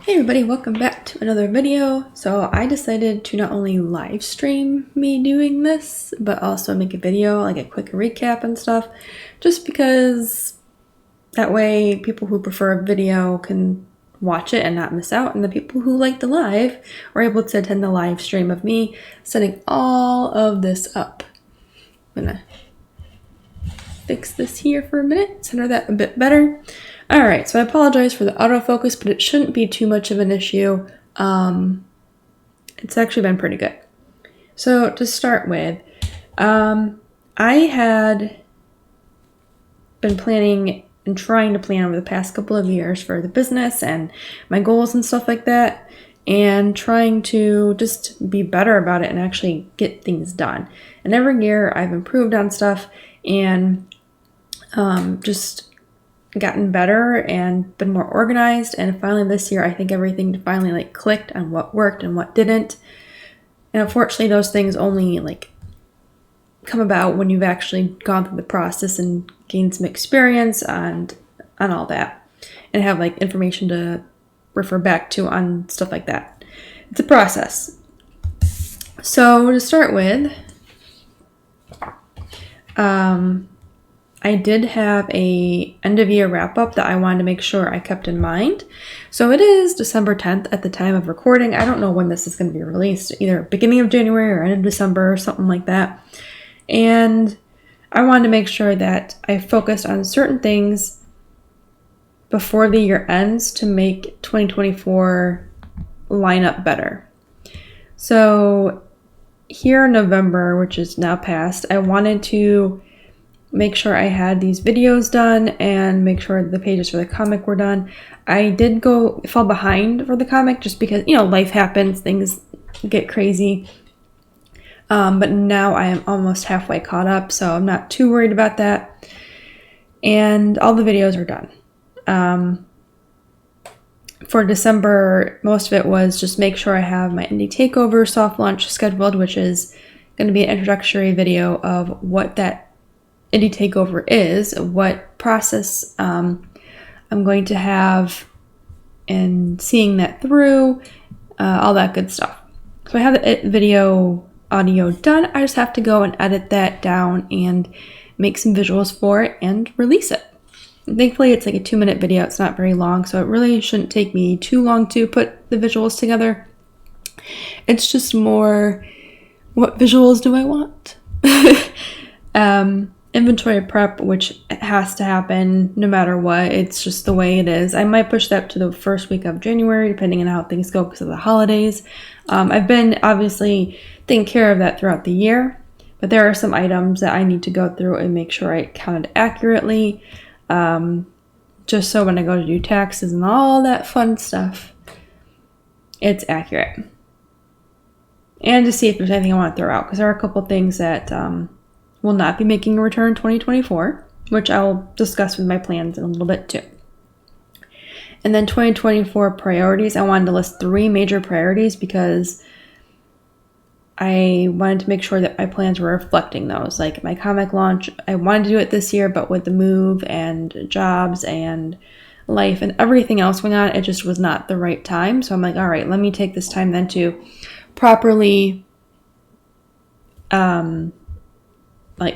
Hey everybody, welcome back to another video. So I decided to not only live stream me doing this, but also make a video, like a quick recap and stuff, just because that way people who prefer a video can watch it and not miss out, and the people who like the live are able to attend the live stream of me setting all of this up. I'm gonna fix this here for a minute, center that a bit better. Alright, so I apologize for the autofocus, but it shouldn't be too much of an issue. It's actually been pretty good. So to start with, I had been planning and trying to plan over the past couple of years for the business and my goals and stuff like that, and trying to just be better about it and actually get things done. And every year I've improved on stuff and just gotten better and been more organized, and finally this year I think everything finally clicked on what worked and what didn't. And unfortunately those things only come about when you've actually gone through the process and gained some experience and on all that, and have information to refer back to on stuff like that. It's a process. So to start with, I did have a end of year wrap up that I wanted to make sure I kept in mind. So it is December 10th at the time of recording. I don't know when this is going to be released, either beginning of January or end of December or something like that. And I wanted to make sure that I focused on certain things before the year ends to make 2024 line up better. So here in November, which is now past, I wanted to make sure I had these videos done and make sure the pages for the comic were done. I did fall behind for the comic just because, life happens, things get crazy. But now I am almost halfway caught up, so I'm not too worried about that. And all the videos are done. For December, most of it was just make sure I have my indie takeover soft launch scheduled, which is going to be an introductory video of what that indie takeover is, what process I'm going to have, and seeing that through, all that good stuff. So I have the video audio done. I just have to go and edit that down and make some visuals for it and release it. And thankfully it's a 2-minute video. It's not very long, so it really shouldn't take me too long to put the visuals together. It's just more, what visuals do I want? Inventory prep, which has to happen no matter what. It's just the way it is. I might push that to the first week of January, depending on how things go because of the holidays. I've been obviously taking care of that throughout the year, but there are some items that I need to go through and make sure I counted accurately, just so when I go to do taxes and all that fun stuff, it's accurate. And to see if there's anything I want to throw out, because there are a couple things that will not be making a return in 2024, which I'll discuss with my plans in a little bit too. And then 2024 priorities, I wanted to list 3 major priorities because I wanted to make sure that my plans were reflecting those. Like my comic launch, I wanted to do it this year, but with the move and jobs and life and everything else going on, it just was not the right time. So I'm all right, let me take this time then to properly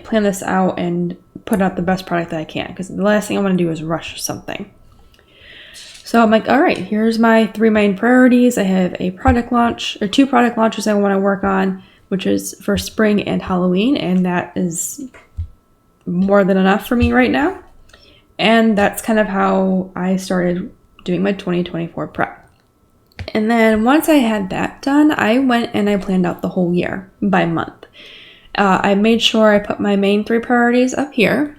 plan this out and put out the best product that I can, because the last thing I want to do is rush something. So I'm all right, here's my 3 main priorities. I have a product launch, or 2 product launches I want to work on, which is for spring and Halloween, and that is more than enough for me right now. And that's kind of how I started doing my 2024 prep. And then once I had that done, I went and I planned out the whole year by month. I made sure I put my main 3 priorities up here,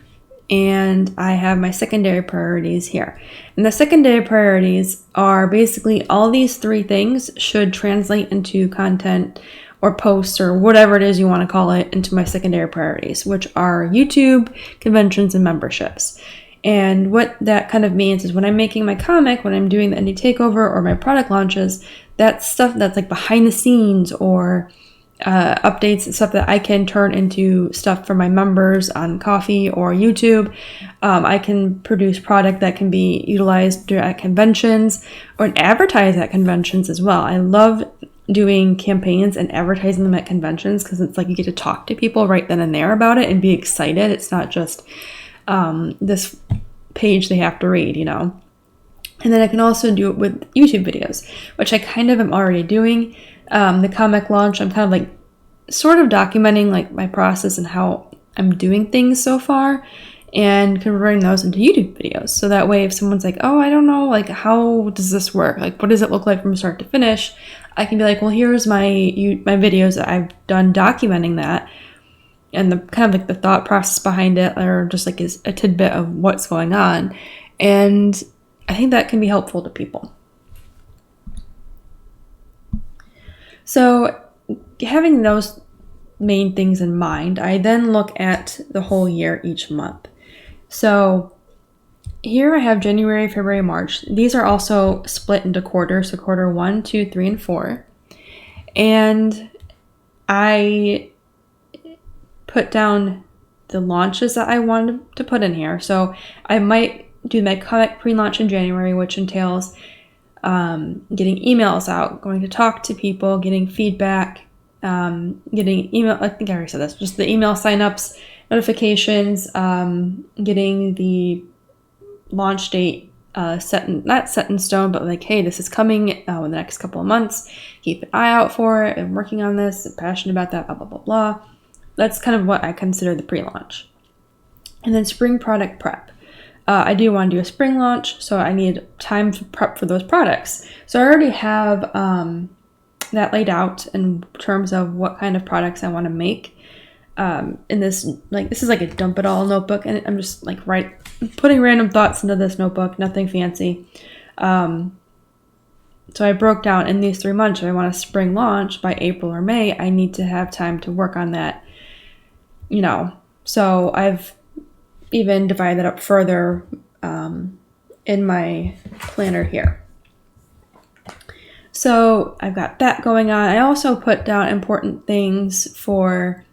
and I have my secondary priorities here. And the secondary priorities are basically all these 3 things should translate into content or posts or whatever it is you want to call it into my secondary priorities, which are YouTube, conventions, and memberships. And what that kind of means is when I'm making my comic, when I'm doing the indie takeover or my product launches, that's stuff that's behind the scenes or updates and stuff that I can turn into stuff for my members on Ko-fi or YouTube. I can produce product that can be utilized at conventions or advertise at conventions as well. I love doing campaigns and advertising them at conventions because it's like you get to talk to people right then and there about it and be excited. It's not just this page they have to read, you know. And then I can also do it with YouTube videos, which I kind of am already doing. The comic launch, I'm kind of like sort of documenting like my process and how I'm doing things so far and converting those into YouTube videos. So that way if someone's like, oh, I don't know, like how does this work? Like what does it look like from start to finish? I can be like, well, here's my videos that I've done documenting that and the kind of like the thought process behind it, or just like is a tidbit of what's going on. And I think that can be helpful to people. So having those main things in mind, I then look at the whole year each month. So here I have January, February, March. These are also split into quarters, so quarter 1, 2, 3, and 4. And I put down the launches that I wanted to put in here. So I might do my comic pre-launch in January, which entails getting emails out, going to talk to people, getting feedback, getting email. I think I already said this. Just the email signups, notifications, getting the launch date not set in stone, but like, hey, this is coming in the next couple of months. Keep an eye out for it. I'm working on this. I'm passionate about that. Blah blah blah blah. That's kind of what I consider the pre-launch. And then spring product prep. I do want to do a spring launch, so I need time to prep for those products. So I already have that laid out in terms of what kind of products I want to make. In this, like, this is like a dump it all notebook, and I'm just like putting random thoughts into this notebook, nothing fancy. So I broke down in these 3 months, if I want a spring launch by April or May, I need to have time to work on that, you know. So I've even divide that up further in my planner here. So I've got that going on. I also put down important things for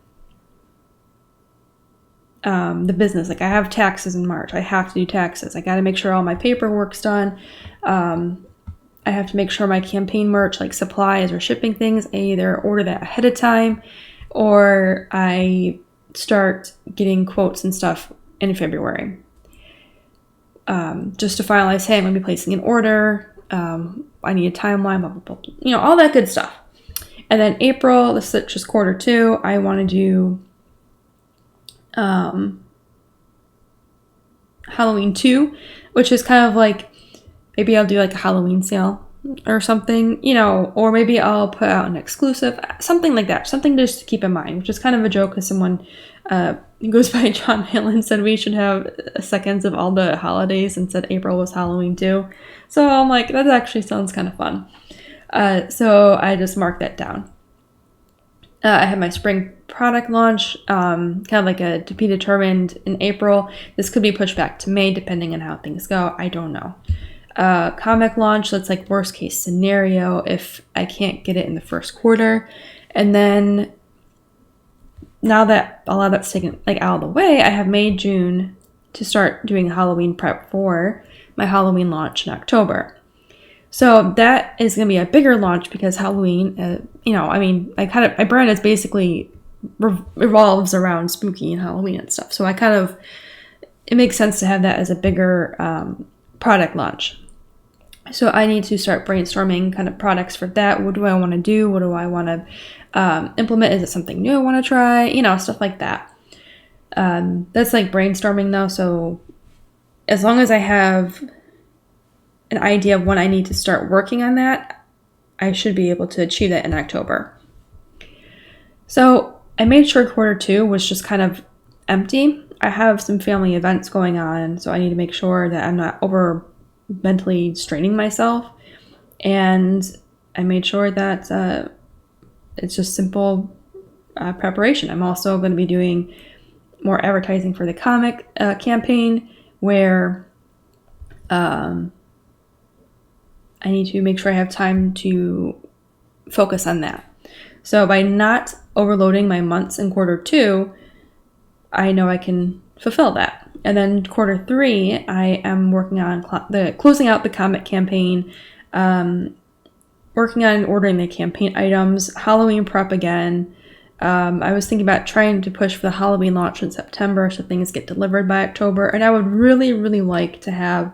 the business. Like I have taxes in March. I have to do taxes. I got to make sure all my paperwork's done. I have to make sure my campaign merch, like supplies or shipping things, I either order that ahead of time or I start getting quotes and stuff in February. Just to finalize, hey, I'm going to be placing an order. I need a timeline, blah, blah, blah. You know, all that good stuff. And then April, this is just quarter 2, I want to do Halloween 2, which is kind of like, maybe I'll do like a Halloween sale or something, you know, or maybe I'll put out an exclusive, something like that, something just to keep in mind, which is kind of a joke because someone who goes by John Halen said we should have seconds of all the holidays and said April was Halloween too. So I'm like, that actually sounds kind of fun. So I just marked that down. I have my spring product launch, kind of like a to be determined in April. This could be pushed back to May depending on how things go. I don't know. Comic launch, that's like worst case scenario if I can't get it in the first quarter. And then now that a lot of that's taken like out of the way, I have May, June to start doing Halloween prep for my Halloween launch in October. So that is going to be a bigger launch because Halloween, you know, I mean, my brand is basically revolves around spooky and Halloween and stuff. So it makes sense to have that as a bigger product launch. So I need to start brainstorming kind of products for that. What do I want to do? What do I want to implement? Is it something new I want to try? You know, stuff like that. That's like brainstorming though. So as long as I have an idea of when I need to start working on that, I should be able to achieve that in October. So I made sure quarter 2 was just kind of empty. I have some family events going on, so I need to make sure that I'm not over mentally straining myself. And I made sure that it's just simple preparation. I'm also going to be doing more advertising for the comic campaign where I need to make sure I have time to focus on that. So by not overloading my months in quarter 2, I know I can fulfill that. And then quarter 3, I am working on closing out the comic campaign, working on ordering the campaign items, Halloween prep again. I was thinking about trying to push for the Halloween launch in September so things get delivered by October. And I would really, really like to have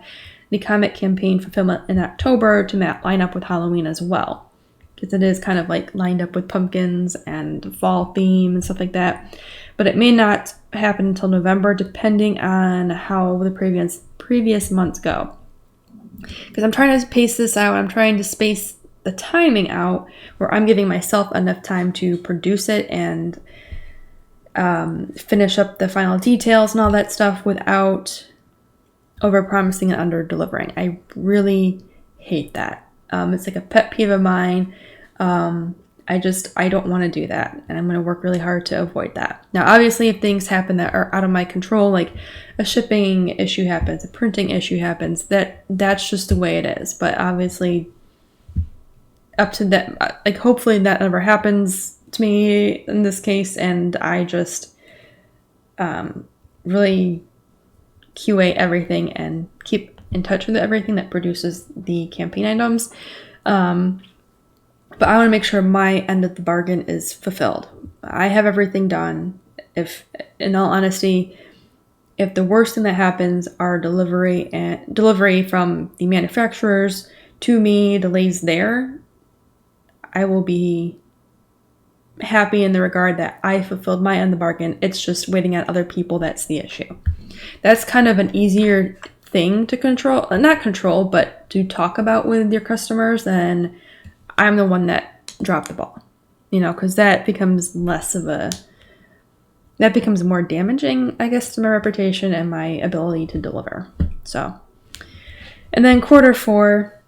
the comic campaign fulfillment in October to line up with Halloween as well, because it is kind of like lined up with pumpkins and fall theme and stuff like that. But it may not happen until November, depending on how the previous months go. Because I'm trying to pace this out. I'm trying to space the timing out where I'm giving myself enough time to produce it and finish up the final details and all that stuff without over-promising and under-delivering. I really hate that. It's like a pet peeve of mine. I don't want to do that, and I'm going to work really hard to avoid that. Now, obviously, if things happen that are out of my control, like a shipping issue happens, a printing issue happens, that's just the way it is. But obviously, up to that, like hopefully that never happens to me in this case, and I just really QA everything and keep in touch with everything that produces the campaign items. But I want to make sure my end of the bargain is fulfilled. I have everything done. If, in all honesty, if the worst thing that happens are delivery from the manufacturers to me, delays there, I will be happy in the regard that I fulfilled my end of the bargain. It's just waiting on other people that's the issue. That's kind of an easier thing to not control, but to talk about with your customers than I'm the one that dropped the ball, because that becomes more damaging, I guess, to my reputation and my ability to deliver. So, and then quarter 4,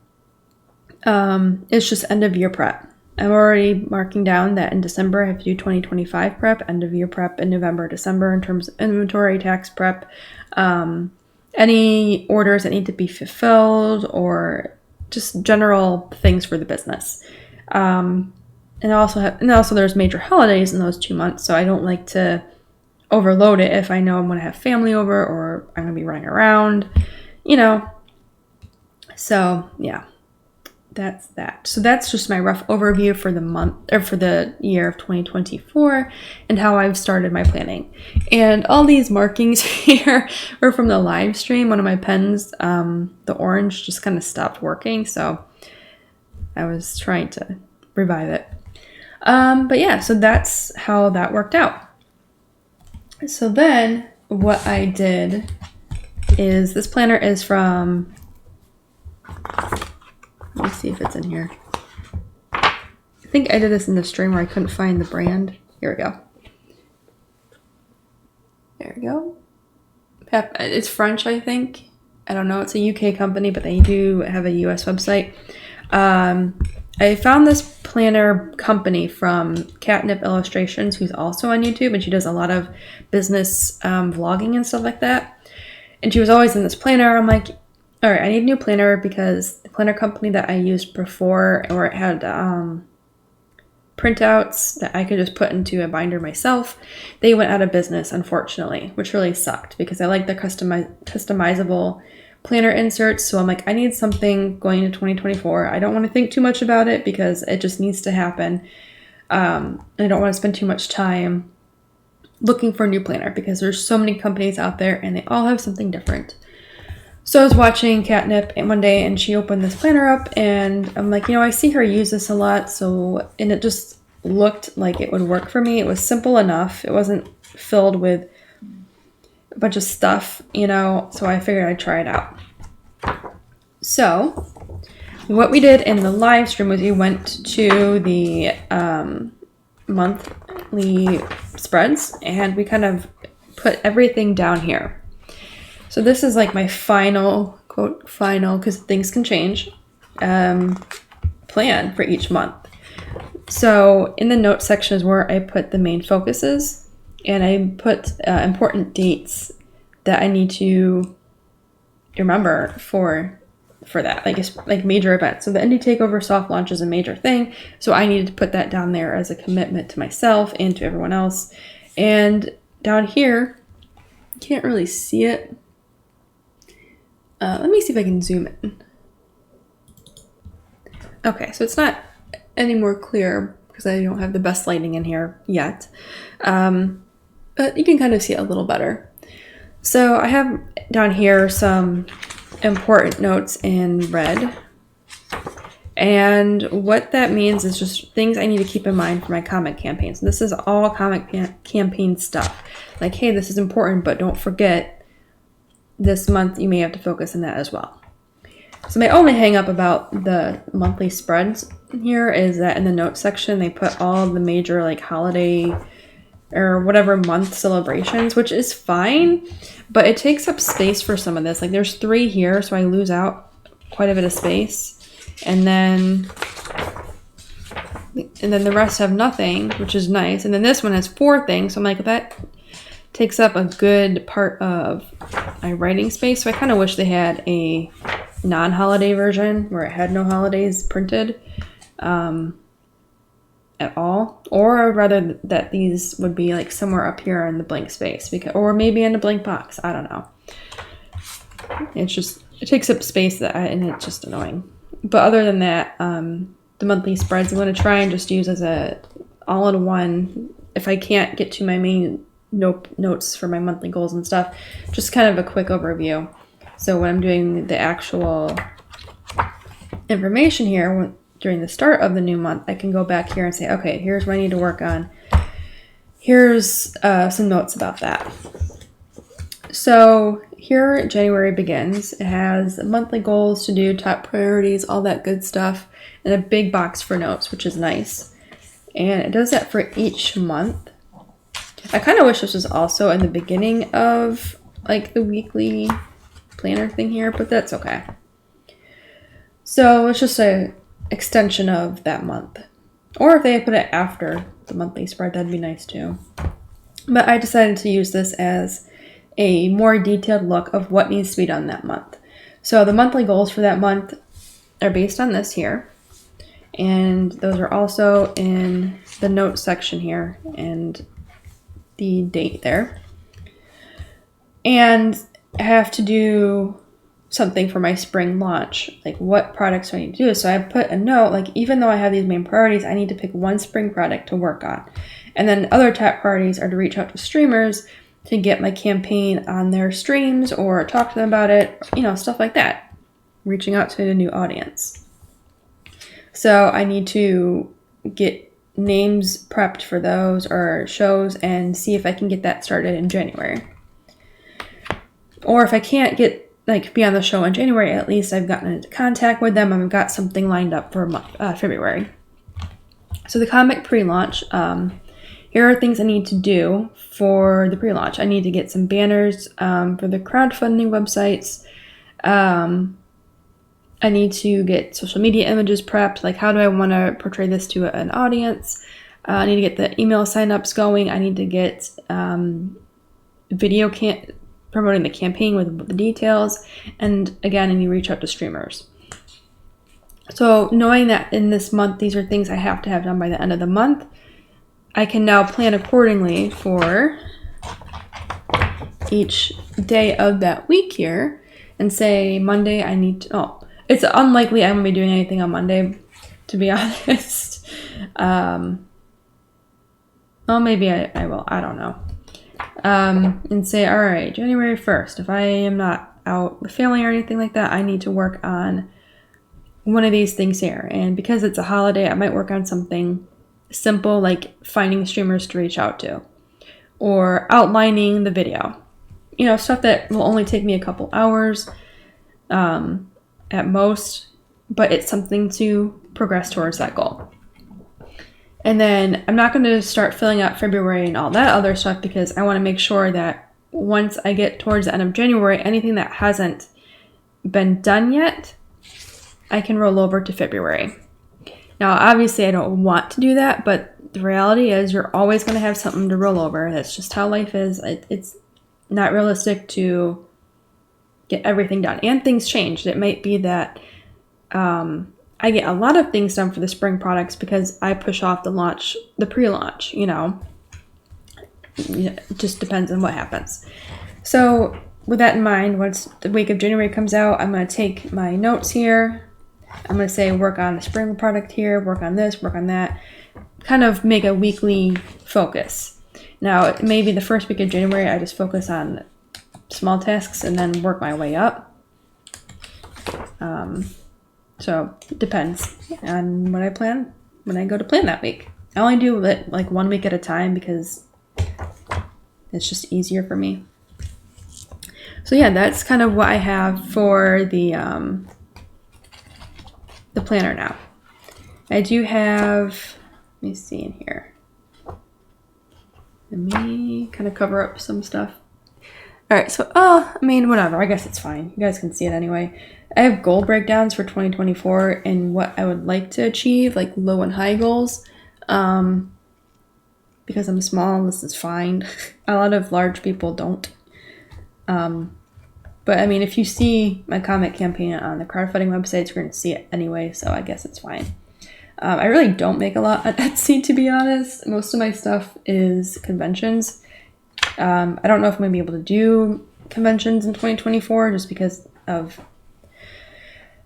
it's just end of year prep. I'm already marking down that in December I have to do 2025 prep, end of year prep in November, December in terms of inventory, tax prep, any orders that need to be fulfilled, or just general things for the business. And also there's major holidays in those 2 months, so I don't like to overload it if I know I'm going to have family over or I'm going to be running around, So yeah, that's that. So that's just my rough overview for the month, or for the year of 2024, and how I've started my planning. And all these markings here are from the live stream. One of my pens, the orange, just kind of stopped working, so I was trying to revive it. But yeah, so that's how that worked out. So then what I did is, this planner is from, let me see if it's in here. I think I did this in the stream where I couldn't find the brand. Here we go. There we go. It's French, I think. I don't know. It's a UK company, but they do have a US website. I found this planner company from Catnip Illustrations, who's also on YouTube, and she does a lot of business vlogging and stuff like that. And she was always in this planner. I'm like, all right, I need a new planner, because the planner company that I used before, or it had printouts that I could just put into a binder myself, they went out of business, unfortunately, which really sucked, because I like the customizable planner inserts. So I'm like, I need something going into 2024. I don't want to think too much about it, because it just needs to happen. And I don't want to spend too much time looking for a new planner, because there's so many companies out there and they all have something different. So I was watching Catnip one day, and she opened this planner up, and I'm like, I see her use this a lot. And it just looked like it would work for me. It was simple enough. It wasn't filled with a bunch of stuff, so I figured I'd try it out. So what we did in the live stream was we went to the monthly spreads, and we kind of put everything down here. So this is like my final, quote, final, because things can change, plan for each month. So in the notes section is where I put the main focuses, and I put important dates that I need to remember for for that, like major events. So the indie takeover soft launch is a major thing. So I needed to put that down there as a commitment to myself and to everyone else. And down here, you can't really see it. Let me see if I can zoom in. Okay, so it's not any more clear because I don't have the best lighting in here yet. But you can kind of see it a little better. So I have down here some important notes in red. And what that means is just things I need to keep in mind for my comic campaigns. This is all comic campaign stuff. Like, hey, this is important, but don't forget this month you may have to focus on that as well. So my only hang up about the monthly spreads here is that in the notes section, they put all the major like holiday or whatever month celebrations, which is fine, but it takes up space for some of this. Like there's 3 here, so I lose out quite a bit of space. And then the rest have nothing, which is nice. And then this one has 4 things. So I'm like, that takes up a good part of my writing space. So I kind of wish they had a non-holiday version where it had no holidays printed at all. Or I would rather that these would be like somewhere up here in the blank space, or maybe in a blank box. I don't know. It takes up space and it's just annoying. But other than that, the monthly spreads I'm going to try and just use as a all-in-one. If I can't get to my main notes for my monthly goals and stuff, just kind of a quick overview. So when I'm doing the actual information here during the start of the new month, I can go back here and say, okay, here's what I need to work on. Here's some notes about that. So here January begins. It has monthly goals to do, top priorities, all that good stuff, and a big box for notes, which is nice. And it does that for each month. I kind of wish this was also in the beginning of like the weekly planner thing here, but that's okay. So it's just a extension of that month. Or if they put it after the monthly spread, that'd be nice too. But I decided to use this as a more detailed look of what needs to be done that month. So the monthly goals for that month are based on this here. And those are also in the notes section here and the date there. And I have to do something for my spring launch. Like what products do I need to do? So I put a note, like even though I have these main priorities, I need to pick one spring product to work on. And then other top priorities are to reach out to streamers to get my campaign on their streams or talk to them about it, stuff like that. Reaching out to a new audience. So I need to get names prepped for those or shows and see if I can get that started in January. Or if I can't be on the show in January, at least I've gotten into contact with them and I've got something lined up for February. So the comic pre-launch, here are things I need to do for the pre-launch. I need to get some banners for the crowdfunding websites. I need to get social media images prepped. Like, how do I want to portray this to an audience? I need to get the email signups going. I need to get video promoting the campaign with the details. And again, I need to reach out to streamers. So knowing that in this month, these are things I have to have done by the end of the month, I can now plan accordingly for each day of that week here and say Monday I need to, it's unlikely I'm going to be doing anything on Monday, to be honest. Well, maybe I will. I don't know. And say, all right, January 1st, if I am not out with family or anything like that, I need to work on one of these things here. And because it's a holiday, I might work on something simple like finding streamers to reach out to or outlining the video. Stuff that will only take me a couple hours at most, but it's something to progress towards that goal. And then I'm not going to start filling out February and all that other stuff because I want to make sure that once I get towards the end of January, anything that hasn't been done yet, I can roll over to February. Now, obviously, I don't want to do that, but the reality is you're always going to have something to roll over. That's just how life is. It's not realistic to get everything done. And things changed. It might be that I get a lot of things done for the spring products because I push off the pre-launch, you know. It just depends on what happens. So with that in mind, once the week of January comes out, I'm going to take my notes here. I'm going to say work on the spring product here, work on this, work on that. Kind of make a weekly focus. Now, maybe the first week of January, I just focus on small tasks and then work my way up. So it depends on what I plan when I go to plan that week. I only do it like 1 week at a time because it's just easier for me. So yeah, that's kind of what I have for the planner now. I do have, let me see in here. Let me kind of cover up some stuff. All right, so, I mean, whatever. I guess it's fine. You guys can see it anyway. I have goal breakdowns for 2024 and what I would like to achieve, like low and high goals. Because I'm small, this is fine. A lot of large people don't. But I mean, if you see my comic campaign on the crowdfunding websites, you're going to see it anyway, so I guess it's fine. I really don't make a lot on Etsy, to be honest. Most of my stuff is conventions. I don't know if I'm going to be able to do conventions in 2024 just because of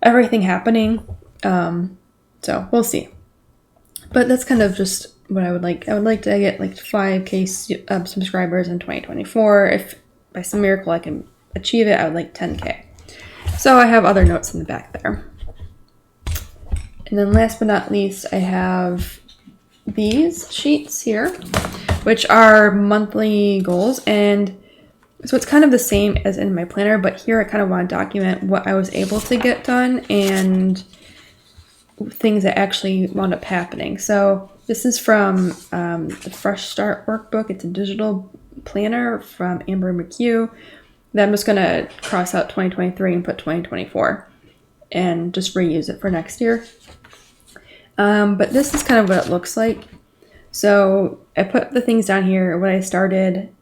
everything happening. So we'll see. But that's kind of just what I would like. I would like to get like 5K subscribers in 2024. If by some miracle I can achieve it, I would like 10K. So I have other notes in the back there. And then last but not least, I have these sheets here, which are monthly goals. And so it's kind of the same as in my planner, but here I kind of want to document what I was able to get done and things that actually wound up happening. So this is from the Fresh Start workbook. It's a digital planner from Amber McHugh. Then I'm just going to cross out 2023 and put 2024 and just reuse it for next year. But this is kind of what it looks like. So I put the things down here, what I started,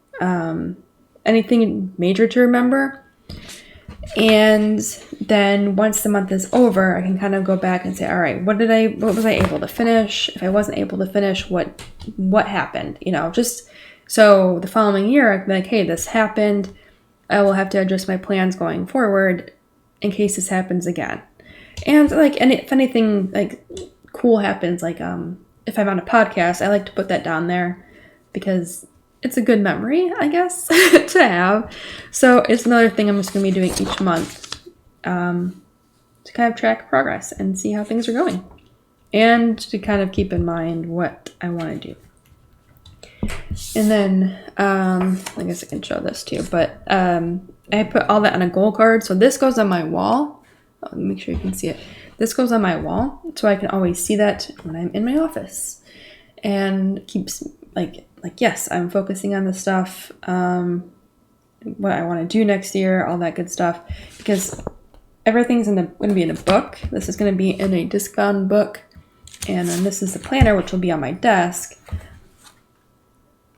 anything major to remember. And then once the month is over, I can kind of go back and say, all right, what was I able to finish? If I wasn't able to finish, what happened? You know, just so the following year I can be like, hey, this happened. I will have to adjust my plans going forward in case this happens again. And like, and if anything like cool happens, like if I'm on a podcast, I like to put that down there because it's a good memory, I guess, to have. So it's another thing I'm just going to be doing each month to kind of track progress and see how things are going. And to kind of keep in mind what I want to do. And then, I guess I can show this too, but I put all that on a goal card. So this goes on my wall. Let me make sure you can see it. This goes on my wall, so I can always see that when I'm in my office. And keeps, like yes, I'm focusing on the stuff, what I want to do next year, all that good stuff. Because everything's going to be in a book. This is going to be in a disc-bound book. And then this is the planner, which will be on my desk.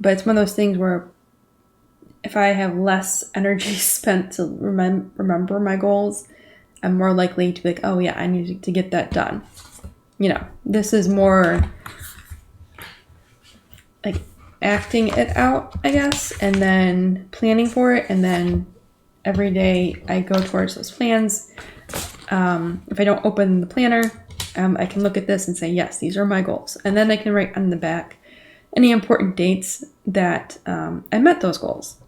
But it's one of those things where if I have less energy spent to remember my goals, I'm more likely to be like, oh yeah, I need to get that done. You know, this is more like acting it out, I guess, and then planning for it. And then every day I go towards those plans. If I don't open the planner, I can look at this and say, yes, these are my goals. And then I can write on the back any important dates that I met those goals.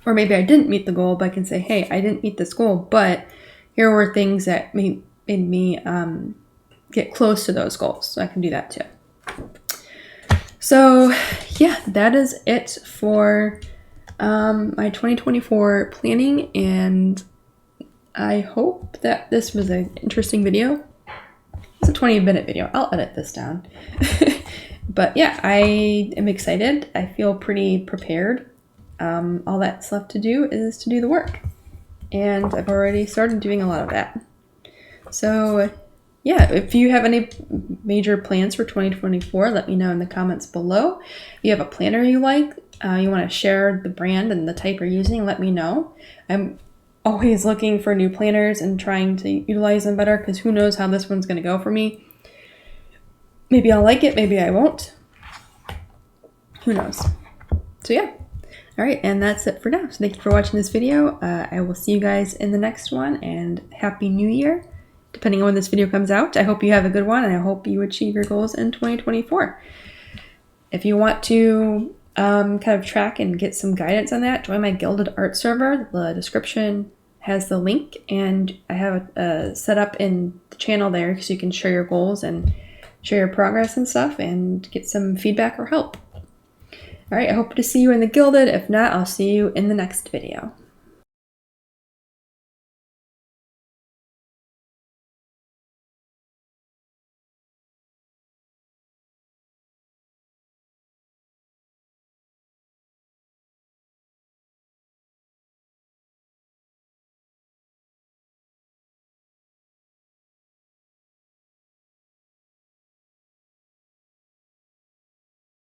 Or maybe I didn't meet the goal, but I can say, hey, I didn't meet this goal, but here were things that made me get close to those goals. So I can do that too. So yeah, that is it for my 2024 planning. And I hope that this was an interesting video. It's a 20-minute video. I'll edit this down. But yeah, I am excited. I feel pretty prepared. All that's left to do is to do the work. And I've already started doing a lot of that. So yeah, if you have any major plans for 2024, let me know in the comments below. If you have a planner you like, you want to share the brand and the type you're using, let me know. I'm always looking for new planners and trying to utilize them better, because who knows how this one's going to go for me. Maybe I'll like it, maybe I won't. Who knows? So yeah. All right, and that's it for now. So thank you for watching this video. I will see you guys in the next one, and Happy New Year, depending on when this video comes out. I hope you have a good one, and I hope you achieve your goals in 2024. If you want to kind of track and get some guidance on that, join my Gilded Art server. The description has the link, and I have it set up in the channel there so you can share your goals and share your progress and stuff and get some feedback or help. All right, I hope to see you in the Gilded. If not, I'll see you in the next video.